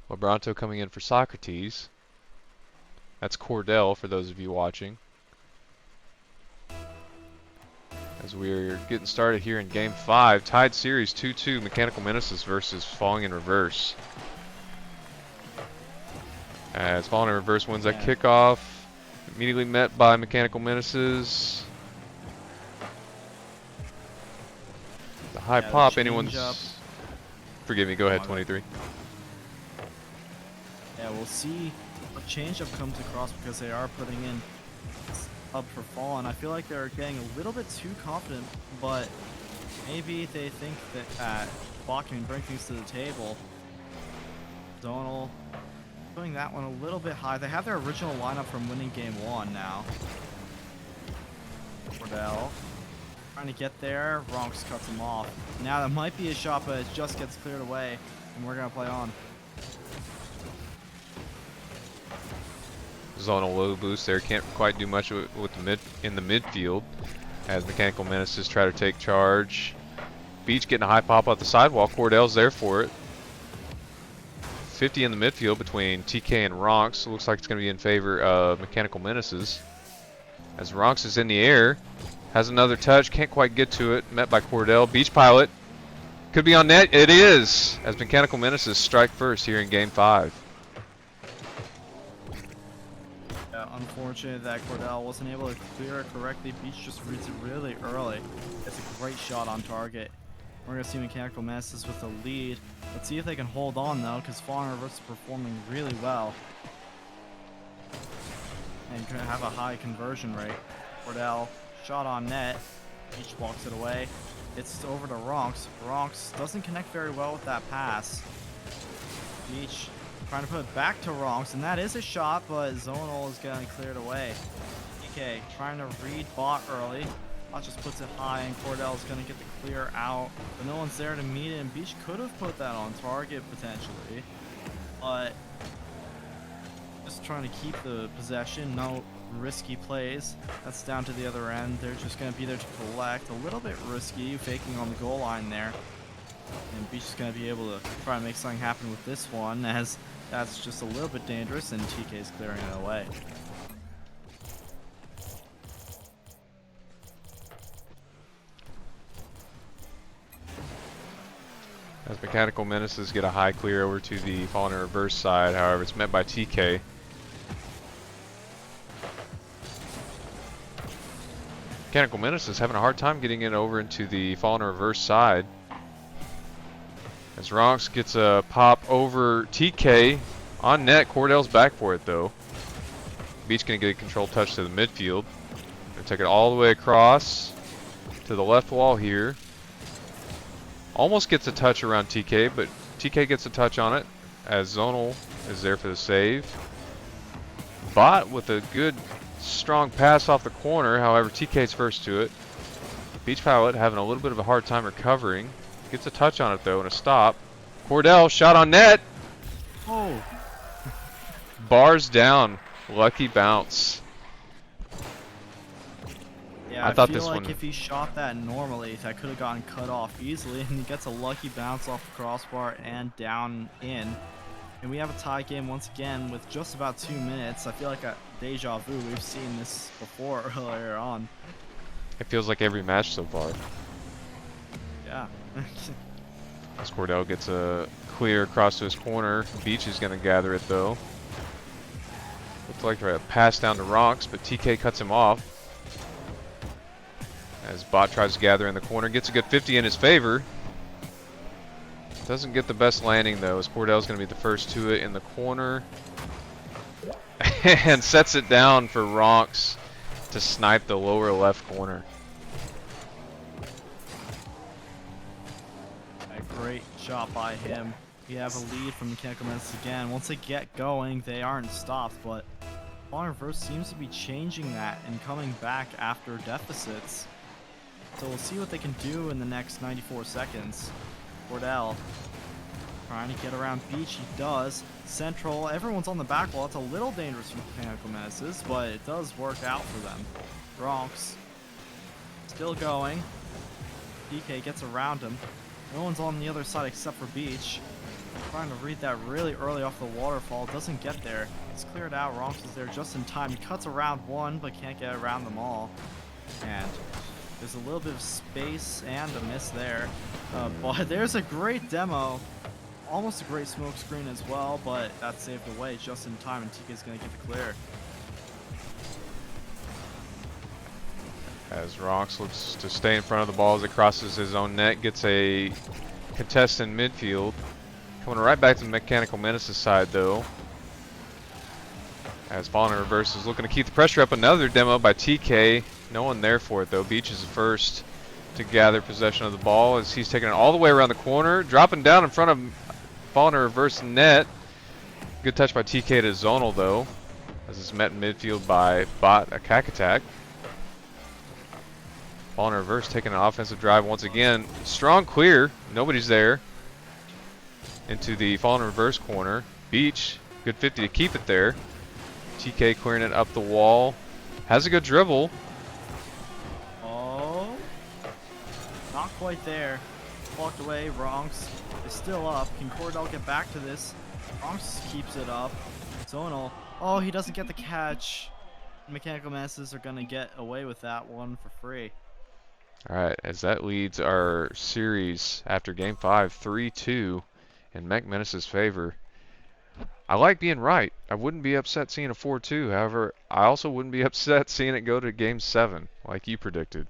Speaker 1: Labranto coming in for Socrates. That's Cordell for those of you watching. As we're getting started here in game 5, tied series 2-2, Mechanical Menaces versus Falling in Reverse. As Falling in Reverse wins that kickoff, immediately met by Mechanical Menaces. The high pop, anyone's... Forgive me, go ahead, 23.
Speaker 2: Yeah, we'll see what changeup comes across because they are putting in up for Fallen. I feel like they're getting a little bit too confident, but maybe they think that Bach can bring things to the table. Zonal putting that one a little bit high. They have their original lineup from winning game 1 now. Cordell Trying to get there. Ronks cuts him off. Now that might be a shot, but it just gets cleared away. And we're going to play on.
Speaker 1: Zonal low boost there. Can't quite do much with in the midfield. As Mechanical Menaces try to take charge. Beach getting a high pop off the sidewall. Cordell's there for it. 50 in the midfield between TK and Ronks. Looks like it's going to be in favor of Mechanical Menaces. As Ronks is in the air. Has another touch. Can't quite get to it. Met by Cordell. Beach Pilot. Could be on net. It is! As Mechanical Menaces strike first here in Game 5.
Speaker 2: Unfortunate that Cordell wasn't able to clear it correctly. Beach just reads it really early. It's a great shot on target. We're going to see Mechanical Menaces with the lead. Let's see if they can hold on though, because Fallen Reverse is performing really well. And going to have a high conversion rate. Cordell, shot on net. Beach walks it away. It's over to Ronks. Ronks doesn't connect very well with that pass. Beach trying to put it back to Ronks, and that is a shot, but Zonal is getting cleared away. DK trying to read bot early. Bot just puts it high, and Cordell is going to get the clear out, but no one's there to meet it, and Beach could have put that on target potentially, but just trying to keep the possession, no risky plays. That's down to the other end. They're just going to be there to collect. A little bit risky, faking on the goal line there. And Beach is going to be able to try and make something happen with this one, as that's just a little bit dangerous, and TK is clearing it away.
Speaker 1: As Mechanical Menaces get a high clear over to the Fallen in Reverse side, however, it's met by TK. Mechanical Menaces having a hard time getting it over into the Fallen in Reverse side. As Ronks gets a pop over TK on net. Cordell's back for it though. Beach gonna get a control touch to the midfield. Gonna take it all the way across to the left wall here. Almost gets a touch around TK, but TK gets a touch on it as Zonal is there for the save. Bot with a good strong pass off the corner, however TK's first to it. Beach Pilot having a little bit of a hard time recovering. Gets a touch on it though and a stop. Cordell shot on net.
Speaker 2: Oh.
Speaker 1: Bars down. Lucky bounce.
Speaker 2: Yeah,
Speaker 1: I thought
Speaker 2: feel
Speaker 1: this
Speaker 2: like
Speaker 1: one,
Speaker 2: if he shot that normally, that could have gotten cut off easily, and he gets a lucky bounce off the crossbar and down in. And we have a tie game once again with just about 2 minutes. I feel like a deja vu. We've seen this before earlier on.
Speaker 1: it feels like every match so far.
Speaker 2: Yeah.
Speaker 1: As Cordell gets a clear across to his corner. Beach is going to gather it though. Looks like a pass down to Ronks, but TK cuts him off. As Bot tries to gather in the corner, gets a good 50 in his favor. Doesn't get the best landing though, as Cordell's going to be the first to it in the corner. And sets it down for Ronks to snipe the lower left corner.
Speaker 2: A great shot by him. We have a lead from Mechanical Menaces again. Once they get going, they aren't stopped, but Fallen Reverse seems to be changing that and coming back after deficits. So we'll see what they can do in the next 94 seconds. Cordell trying to get around Beach. He does. Central. Everyone's on the back wall. It's a little dangerous for Mechanical Menaces, but it does work out for them. Ronks still going. DK gets around him. No one's on the other side except for Beach. Trying to read that really early off the waterfall. Doesn't get there. It's cleared out. Ronks is there just in time. He cuts around one, but can't get around them all. And there's a little bit of space and a miss there. But there's a great demo. Almost a great smoke screen as well, but that's saved away just in time, and TK's going to get the clear.
Speaker 1: As Ronks looks to stay in front of the ball as it crosses his own net, gets a contest in midfield. Coming right back to the Mechanical Menaces side though. As Fallen in Reverse is looking to keep the pressure up. Another demo by TK. No one there for it though. Beach is the first to gather possession of the ball as he's taking it all the way around the corner. Dropping down in front of Fallen in Reverse net. Good touch by TK to Zonal though. As it's met in midfield by Bot, a cack attack. Ball in reverse, taking an offensive drive once again. Strong clear. Nobody's there. Into the fall in reverse corner. Beach, good 50 to keep it there. TK clearing it up the wall. Has a good dribble.
Speaker 2: Oh, not quite there. Walked away. Bronx is still up. Can Cordell get back to this? Bronx keeps it up. Zonal. Oh, he doesn't get the catch. Mechanical Menaces are going to get away with that one for free.
Speaker 1: All right, as that leads our series after Game 5, 3-2 in Mech Menace's favor. I like being right. I wouldn't be upset seeing a 4-2. However, I also wouldn't be upset seeing it go to Game 7, like you predicted.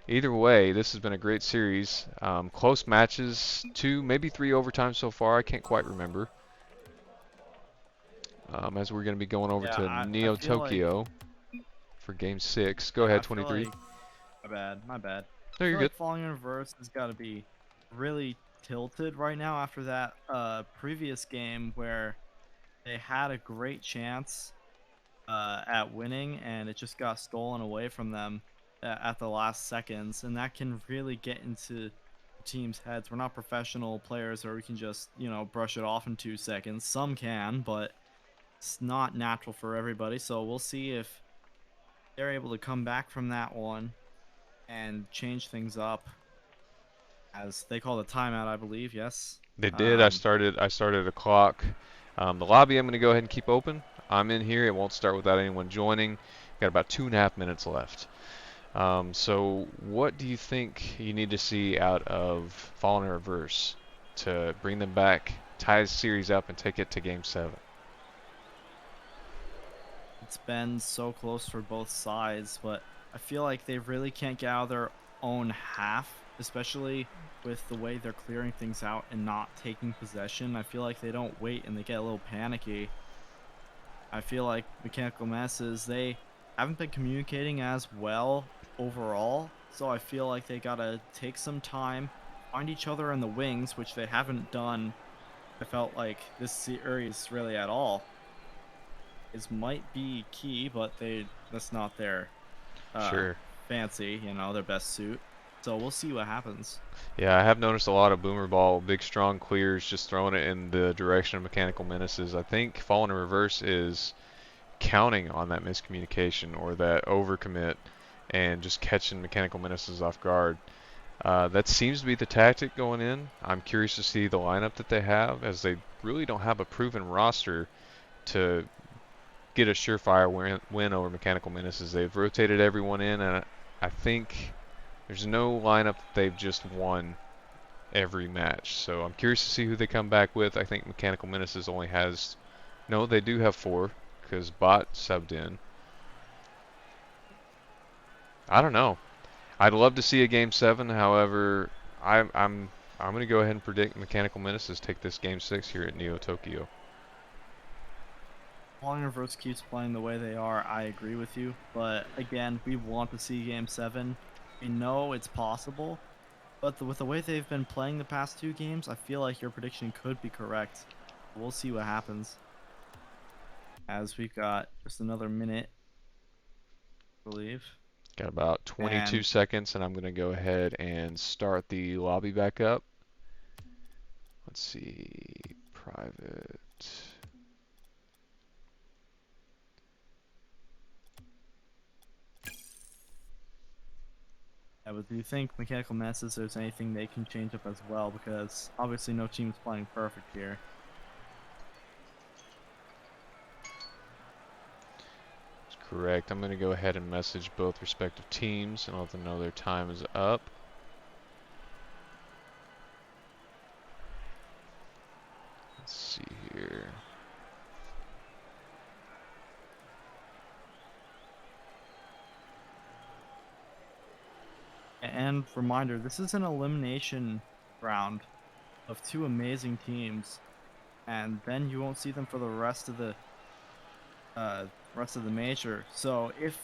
Speaker 1: Either way, this has been a great series. Close matches, 2, maybe 3 overtimes so far. I can't quite remember. As we're going to be going over
Speaker 2: Yeah,
Speaker 1: to
Speaker 2: I
Speaker 1: Neo
Speaker 2: feel like.
Speaker 1: Tokyo for Game 6. Go
Speaker 2: Yeah,
Speaker 1: ahead,
Speaker 2: I feel
Speaker 1: 23.
Speaker 2: like. My bad.
Speaker 1: No,
Speaker 2: I
Speaker 1: you're
Speaker 2: feel
Speaker 1: good.
Speaker 2: like Falling in Reverse has got to be really tilted right now after that previous game where they had a great chance at winning and it just got stolen away from them at the last seconds, and that can really get into the team's heads. We're not professional players, or we can just brush it off in 2 seconds. Some can, but it's not natural for everybody. So we'll see if they're able to come back from that one and change things up, as they call the timeout, I believe. Yes.
Speaker 1: They did. I
Speaker 2: Um,
Speaker 1: started a clock. The lobby I'm going to go ahead and keep open. I'm in here. It won't start without anyone joining. Got about 2.5 minutes left. So what do you think you need to see out of Fallen in Reverse to bring them back, tie the series up, and take it to Game 7?
Speaker 2: it's been so close for both sides, but I feel like they really can't get out of their own half, especially with the way they're clearing things out and not taking possession. I feel like they don't wait and they get a little panicky. I feel like Mechanical Messes, they haven't been communicating as well overall, so I feel like they gotta take some time, find each other in the wings, which they haven't done. I felt like this series really at all. Is might be key, but that's not their uh
Speaker 1: Sure.
Speaker 2: fancy, their best suit. So we'll see what happens.
Speaker 1: Yeah, I have noticed a lot of boomer ball, big strong clears, just throwing it in the direction of Mechanical Menaces. I think Fallen in Reverse is counting on that miscommunication or that overcommit and just catching Mechanical Menaces off guard. That seems to be the tactic going in. I'm curious to see the lineup that they have, as they really don't have a proven roster to get a surefire win over Mechanical Menaces. They've rotated everyone in, and I think there's no lineup that they've just won every match. So I'm curious to see who they come back with. I think Mechanical Menaces only has, no, they do have 4 because Bot subbed in. I don't know. I'd love to see a Game 7. However, I'm going to go ahead and predict Mechanical Menaces take this Game 6 here at Neo Tokyo.
Speaker 2: Falling Reverse keeps playing the way they are, I agree with you. But again, we want to see Game 7. We know it's possible, but with the way they've been playing the past 2 games, I feel like your prediction could be correct. We'll see what happens. As we've got just another minute, I believe.
Speaker 1: Got about 22
Speaker 2: And
Speaker 1: seconds, and I'm going to go ahead and start the lobby back up. Let's see, private.
Speaker 2: but do you think Mechanical Menaces, there's anything they can change up as well? Because obviously no team's playing perfect here.
Speaker 1: That's correct. I'm going to go ahead and message both respective teams and let them know their time is up. Let's see here.
Speaker 2: And reminder, this is an elimination round of 2 amazing teams, and then you won't see them for the rest of the major. So if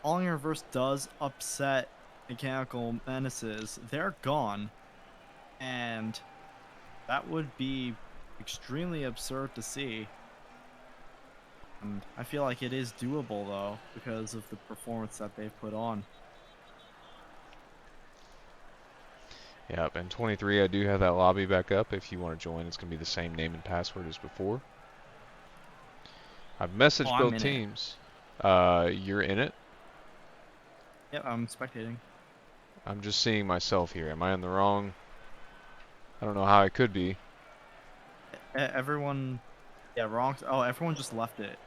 Speaker 2: Falling in Reverse does upset Mechanical Menaces, they're gone, and that would be extremely absurd to see. And I feel like it is doable though, because of the performance that they've put on.
Speaker 1: Yep, and 23, I do have that lobby back up. If you want to join, it's going to be the same name and password as before. I've messaged
Speaker 2: I'm
Speaker 1: both
Speaker 2: in it.
Speaker 1: teams. You're in it?
Speaker 2: Yep, I'm spectating.
Speaker 1: I'm just seeing myself here. Am I in the wrong? I don't know how I could be.
Speaker 2: Everyone, yeah, wrong. Oh, everyone just left it.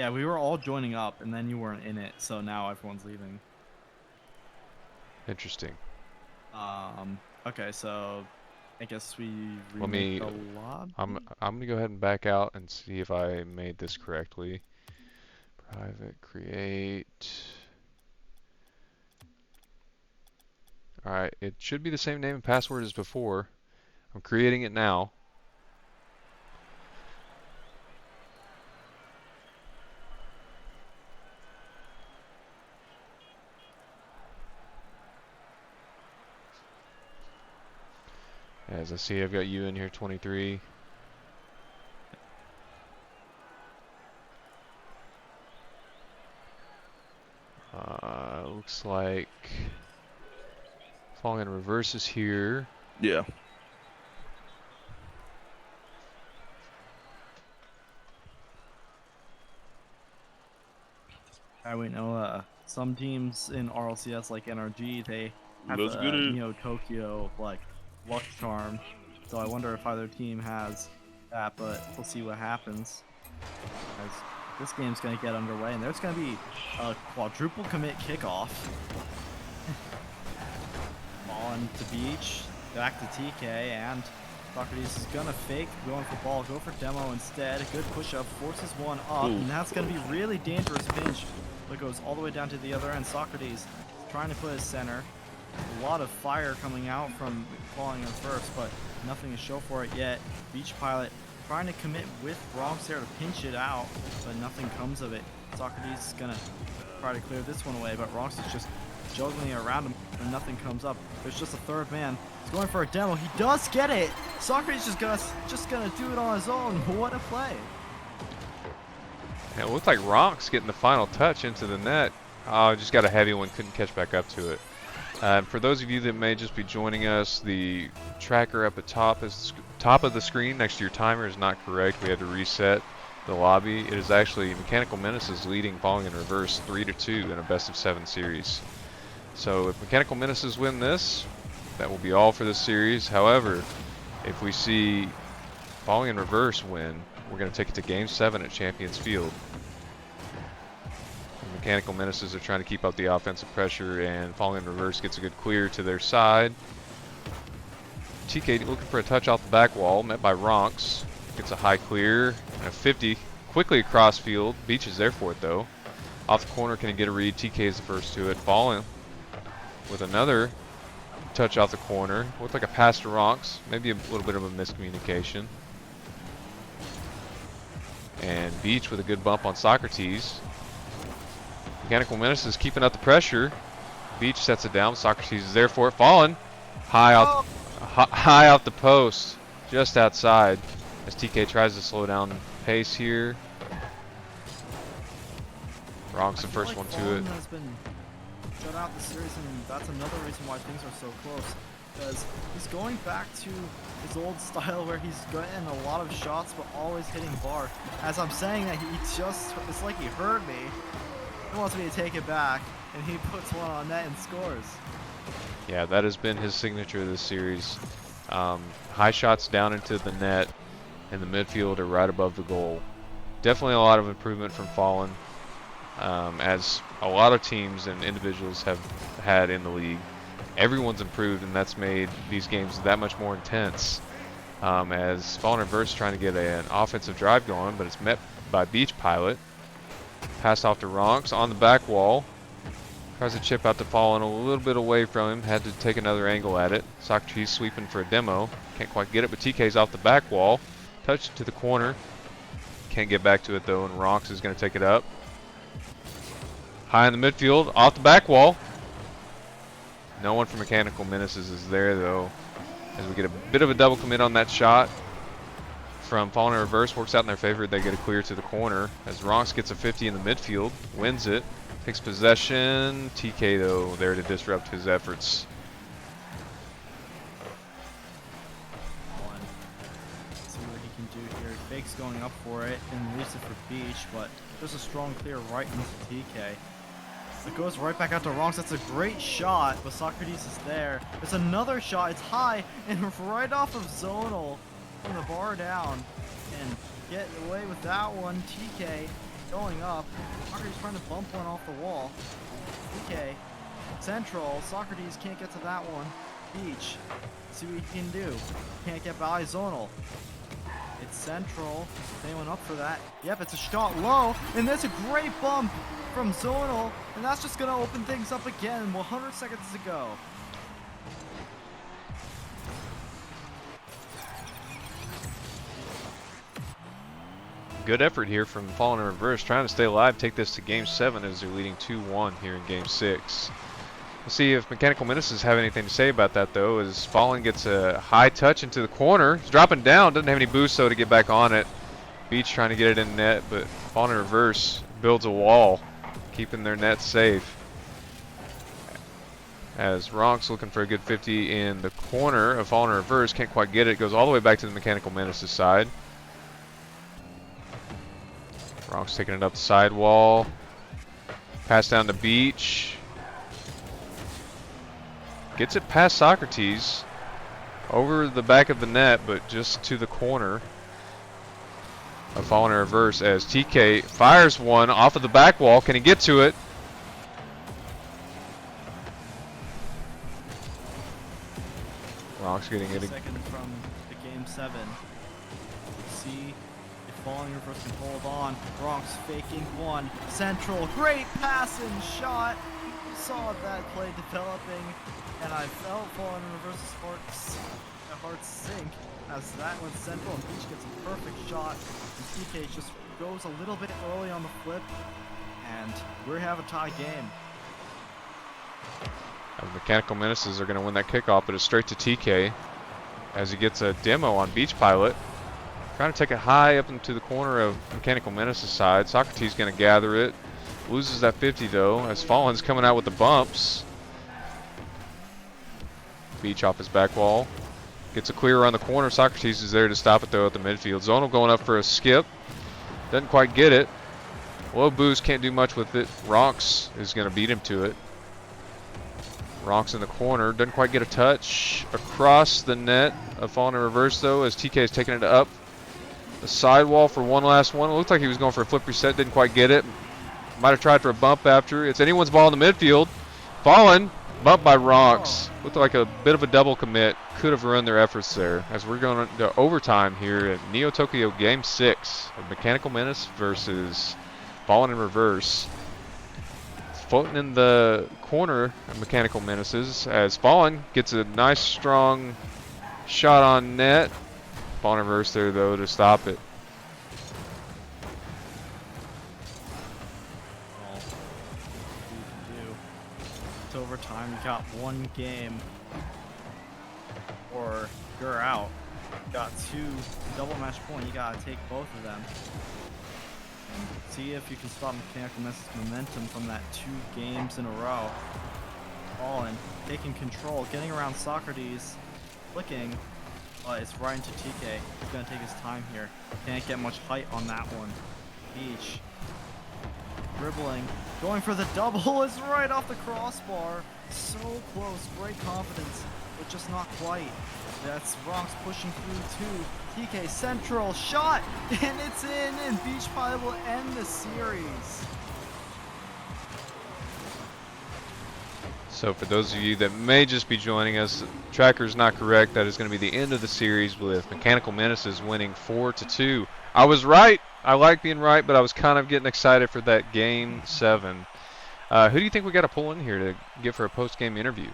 Speaker 2: Yeah, we were all joining up, and then you weren't in it, so now everyone's leaving.
Speaker 1: Interesting.
Speaker 2: Okay, so I guess we
Speaker 1: Let
Speaker 2: remake
Speaker 1: me.
Speaker 2: the lobby.
Speaker 1: I'm gonna go ahead and back out and see if I made this correctly. Private create. Alright, it should be the same name and password as before. I'm creating it now. As I see, I've got you in here, 23. Looks like falling in reverse is here.
Speaker 3: Yeah.
Speaker 2: We know some teams in RLCS like NRG, they have
Speaker 3: Let's get
Speaker 2: a
Speaker 3: it.
Speaker 2: Neo Tokyo like luck charm. So I wonder if either team has that, but we'll see what happens. As this game's gonna get underway, and there's gonna be a quadruple commit kickoff. Fallen to Beach, back to TK, and Socrates is gonna fake, going for ball, go for demo instead. A good push up, forces one up,
Speaker 3: Ooh.
Speaker 2: and that's gonna be really dangerous pinch. But goes all the way down to the other end. Socrates trying to put his center. A lot of fire coming out from falling in first, but nothing to show for it yet. Beach Pilot trying to commit with Bronx there to pinch it out, but nothing comes of it. Socrates is gonna try to clear this one away, but Bronx is just juggling around him and nothing comes up. There's just a third man. He's going for a demo. He does get it. Socrates just gonna do it on his own. What a play.
Speaker 1: Yeah, it looked like Ronk's getting the final touch into the net. Oh, just got a heavy one, couldn't catch back up to it. For those of you that may just be joining us, the tracker up at top of the screen next to your timer is not correct. We had to reset the lobby. It is actually Mechanical Menaces leading Falling in Reverse 3-2 in a best of 7 series. So if Mechanical Menaces win this, that will be all for this series. However, if we see Falling in Reverse win, we're going to take it to Game 7 at Champions Field. The Mechanical Menaces are trying to keep up the offensive pressure, and Falling in Reverse gets a good clear to their side. TK looking for a touch off the back wall, met by Ronks. Gets a high clear and a 50 quickly across field. Beach is there for it though. Off the corner, can he get a read? TK is the first to it. Falling with another touch off the corner. Looked like a pass to Ronks. Maybe a little bit of a miscommunication. And Beach with a good bump on Socrates. Mechanical Menaces keeping up the pressure. Beach sets it down. Socrates is there for it. Fallen high off the post, just outside. As TK tries to slow down pace here. Ronks the first one to it.
Speaker 2: Has been shut out the series, and that's another reason why things are so close. Because he's going back to his old style where he's getting a lot of shots but always hitting bar. As I'm saying that, it's like he heard me. He wants me to take it back, and he puts one on net and scores.
Speaker 1: Yeah, that has been his signature of this series. High shots down into the net in the midfield or right above the goal. Definitely a lot of improvement from Fallen, as a lot of teams and individuals have had in the league. Everyone's improved, and that's made these games that much more intense. As Fallen Reverse trying to get an offensive drive going, but it's met by Beach Pilot. Passed off to Ronks on the back wall. Tries to chip out to Fallen a little bit away from him. Had to take another angle at it. Socrates sweeping for a demo. Can't quite get it, but TK's off the back wall. Touch to the corner. Can't get back to it though, and Ronks is going to take it up. High in the midfield, off the back wall. No one from Mechanical Menaces is there though. As we get a bit of a double commit on that shot from Fallen in Reverse, works out in their favor. They get a clear to the corner as Ronks gets a 50 in the midfield, wins it, takes possession. TK though there to disrupt his efforts.
Speaker 2: do here. Fake's going up for it and leaves it for Beach, but there's a strong clear right into TK. It goes right back out to Ronks. That's a great shot, but Socrates is there. There's another shot. It's high and right off of Zonal from the bar down and get away with that one. TK going up. Socrates trying to bump one off the wall. TK central. Socrates can't get to that one. Beach. See what he can do. Can't get by Zonal. It's central. Is anyone up for that? Yep, it's a shot low, and that's a great bump from Zonal, and that's just gonna open things up again. 100 seconds to go.
Speaker 1: Good effort here from Fallen in Reverse, trying to stay alive, take this to Game 7 as they're leading 2-1 here in Game 6. We'll see if Mechanical Menaces have anything to say about that, though, as Fallen gets a high touch into the corner. He's dropping down, doesn't have any boost, though, to get back on it. Beach trying to get it in net, but Fallen in Reverse builds a wall, keeping their net safe. As Ronks looking for a good 50 in the corner of Fallen in Reverse, can't quite get it. Goes all the way back to the Mechanical Menaces side. Ronks taking it up the sidewall. Pass down to Beach. Gets it past Socrates. Over the back of the net, but just to the corner of Fallen in Reverse as TK fires one off of the back wall. Can he get to it? Ronks getting it.
Speaker 2: Second from the Game 7. See if Fallen in Reverse can hold on. Ronks faking one. Central. Great pass and shot. Saw that play developing, and I felt Fallen in Reverse's heart sink as that went central, and Beach gets a perfect shot, and TK just goes a little bit early on the flip, and we have a tie game.
Speaker 1: The Mechanical Menaces are going to win that kickoff, but it's straight to TK as he gets a demo on Beach Pilot. Trying to take it high up into the corner of Mechanical Menaces side. Socrates going to gather it. Loses that 50 though, as Fallen's coming out with the bumps. Beach off his back wall. Gets a clear around the corner. Socrates is there to stop it though at the midfield. Zonal going up for a skip. Doesn't quite get it. Low boost, can't do much with it. Ronks is going to beat him to it. Ronks in the corner. Doesn't quite get a touch. Across the net of Fallen in Reverse though, as TK is taking it up the sidewall for one last one. It looked like he was going for a flip reset. Didn't quite get it. Might have tried for a bump after. It's anyone's ball in the midfield. Fallen, bumped by Ronks. Looked like a bit of a double commit. Could have ruined their efforts there. As we're going to overtime here at Neo Tokyo Game 6 of Mechanical Menace versus Fallen in Reverse. Floating in the corner of Mechanical Menaces as Fallen gets a nice strong shot on net. Fallen in Reverse there though to stop it.
Speaker 2: Overtime, you got one game or you're out. You got two double match point, you gotta take both of them and see if you can stop Mechanical Menace's momentum from that 2 games in a row. Fallen taking control, getting around Socrates, flicking, but it's right into TK. He's gonna take his time here. Can't get much height on that one. Beach dribbling, going for the double, is right off the crossbar. So close, great confidence, but just not quite. That's Ronks pushing through too. TK central shot, and it's in, and Beach Pilot will end the series.
Speaker 1: So for those of you that may just be joining us, tracker's not correct. That is going to be the end of the series with Mechanical Menaces winning 4-2. I was right. I like being right, but I was kind of getting excited for that Game 7. Who do you think we got to pull in here to get for a post-game interview?